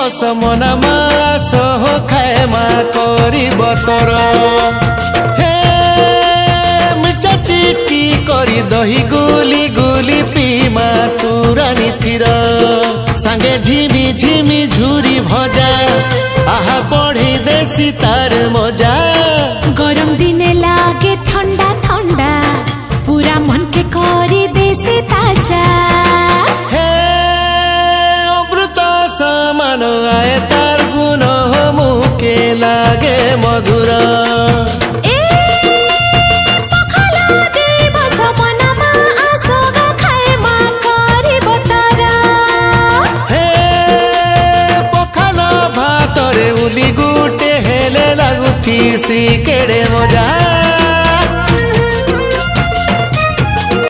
बस मना मास हो खाए मा करिब तोर हे मिर्चा चिटकी करी दही गुली गुली पीमा तुरानी तीर सांगे झिमी झिमी झुरी भजा आहा बढ़ी देसी तार मजा गरम दिने लागे ठंडा ठंडा पूरा मन के करी देसी ताजा हे अमृत समान आए तार गुण हो मुके लागे मधुर सी